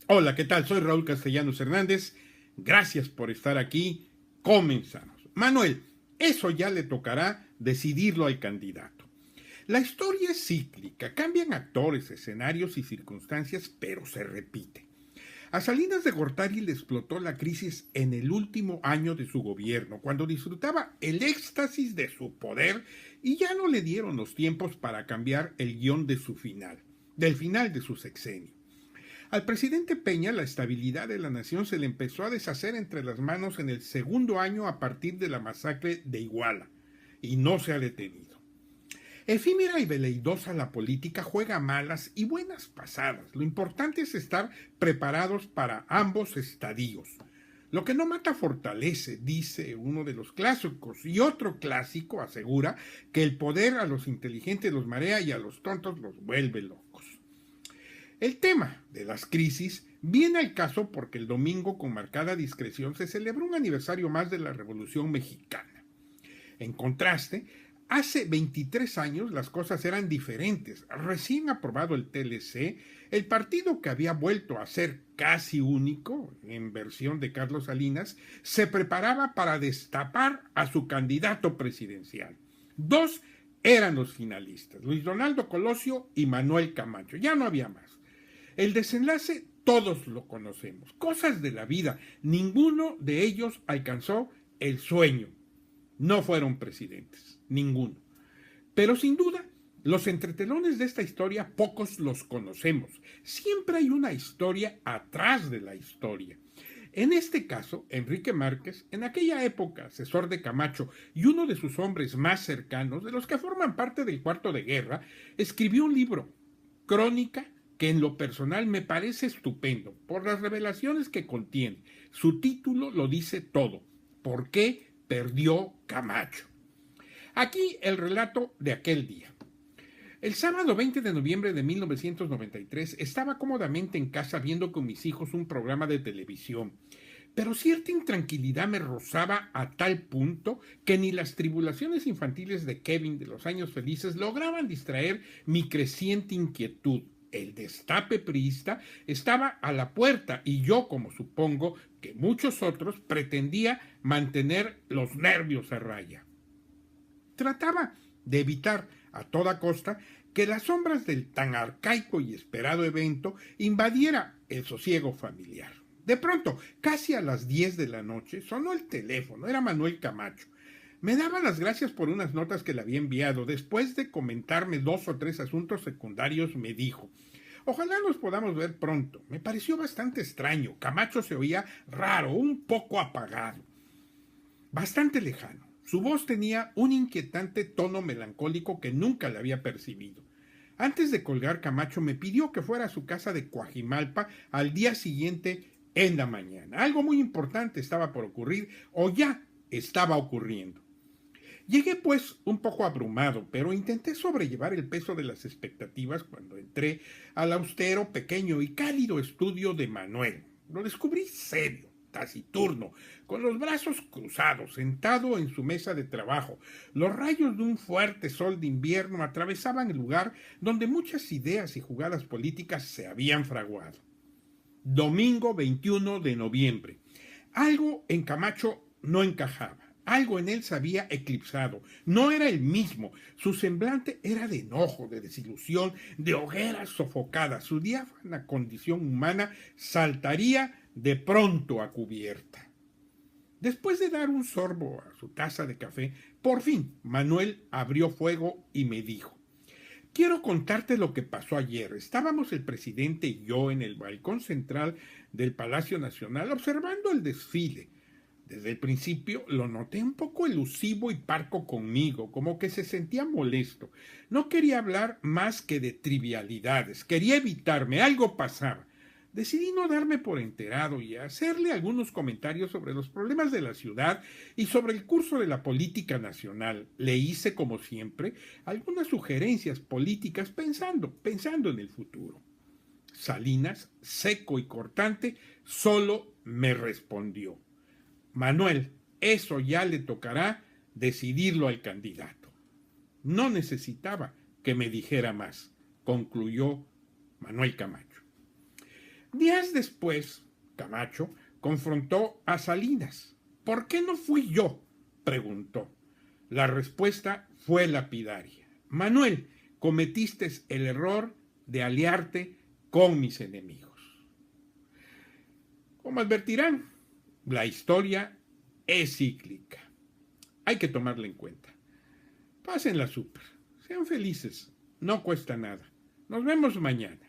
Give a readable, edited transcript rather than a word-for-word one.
Hola, ¿qué tal? Soy Raúl Castellanos Hernández. Gracias por estar aquí. Comenzamos. Manuel, eso ya le tocará decidirlo al candidato. La historia es cíclica, cambian actores, escenarios y circunstancias, pero se repite. A Salinas de Gortari le explotó la crisis en el último año de su gobierno, cuando disfrutaba el éxtasis de su poder y ya no le dieron los tiempos para cambiar el guión de su final, del final de su sexenio. Al presidente Peña la estabilidad de la nación se le empezó a deshacer entre las manos en el segundo año a partir de la masacre de Iguala, y no se ha detenido. Efímera y veleidosa la política juega malas y buenas pasadas. Lo importante es estar preparados para ambos estadios. Lo que no mata fortalece, dice uno de los clásicos, y otro clásico asegura que el poder a los inteligentes los marea y a los tontos los vuelve locos. El tema de las crisis viene al caso porque el domingo, con marcada discreción, se celebró un aniversario más de la Revolución Mexicana. En contraste, hace 23 años las cosas eran diferentes. Recién aprobado el TLC, el partido que había vuelto a ser casi único, en versión de Carlos Salinas, se preparaba para destapar a su candidato presidencial. Dos eran los finalistas, Luis Donaldo Colosio y Manuel Camacho. Ya no había más. El desenlace todos lo conocemos, cosas de la vida. Ninguno de ellos alcanzó el sueño. No fueron presidentes, ninguno. Pero sin duda, los entretelones de esta historia pocos los conocemos. Siempre hay una historia atrás de la historia. En este caso, Enrique Márquez, en aquella época asesor de Camacho y uno de sus hombres más cercanos, de los que forman parte del Cuarto de Guerra, escribió un libro, Crónica, que en lo personal me parece estupendo por las revelaciones que contiene. Su título lo dice todo. ¿Por qué perdió Camacho? Aquí el relato de aquel día. El sábado 20 de noviembre de 1993 estaba cómodamente en casa viendo con mis hijos un programa de televisión, pero cierta intranquilidad me rozaba a tal punto que ni las tribulaciones infantiles de Kevin de los años felices lograban distraer mi creciente inquietud. El destape priista estaba a la puerta y yo, como supongo que muchos otros, pretendía mantener los nervios a raya. Trataba de evitar a toda costa que las sombras del tan arcaico y esperado evento invadiera el sosiego familiar. De pronto, casi a las 10 de la noche, sonó el teléfono. Era Manuel Camacho. Me daba las gracias por unas notas que le había enviado. Después de comentarme 2 o 3 asuntos secundarios, me dijo: ojalá nos podamos ver pronto. Me pareció bastante extraño. Camacho se oía raro, un poco apagado, bastante lejano. Su voz tenía un inquietante tono melancólico que nunca le había percibido. Antes de colgar, Camacho me pidió que fuera a su casa de Coajimalpa al día siguiente en la mañana. Algo muy importante estaba por ocurrir, o ya estaba ocurriendo. Llegué pues un poco abrumado, pero intenté sobrellevar el peso de las expectativas cuando entré al austero, pequeño y cálido estudio de Manuel. Lo descubrí serio, taciturno, con los brazos cruzados, sentado en su mesa de trabajo. Los rayos de un fuerte sol de invierno atravesaban el lugar donde muchas ideas y jugadas políticas se habían fraguado. Domingo 21 de noviembre. Algo en Camacho no encajaba. Algo en él se había eclipsado. No era el mismo. Su semblante era de enojo, de desilusión, de hoguera sofocada. Su diáfana condición humana saltaría de pronto a cubierta. Después de dar un sorbo a su taza de café, por fin Manuel abrió fuego y me dijo: quiero contarte lo que pasó ayer. Estábamos el presidente y yo en el balcón central del Palacio Nacional observando el desfile. Desde el principio lo noté un poco elusivo y parco conmigo, como que se sentía molesto. No quería hablar más que de trivialidades, quería evitarme, algo pasaba. Decidí no darme por enterado y hacerle algunos comentarios sobre los problemas de la ciudad y sobre el curso de la política nacional. Le hice, como siempre, algunas sugerencias políticas pensando en el futuro. Salinas, seco y cortante, solo me respondió: Manuel, eso ya le tocará decidirlo al candidato. No necesitaba que me dijera más, concluyó Manuel Camacho. Días después, Camacho confrontó a Salinas. ¿Por qué no fui yo?, preguntó. La respuesta fue lapidaria. Manuel, cometiste el error de aliarte con mis enemigos. Como advertirán, la historia es cíclica. Hay que tomarla en cuenta. Pásenla súper. Sean felices. No cuesta nada. Nos vemos mañana.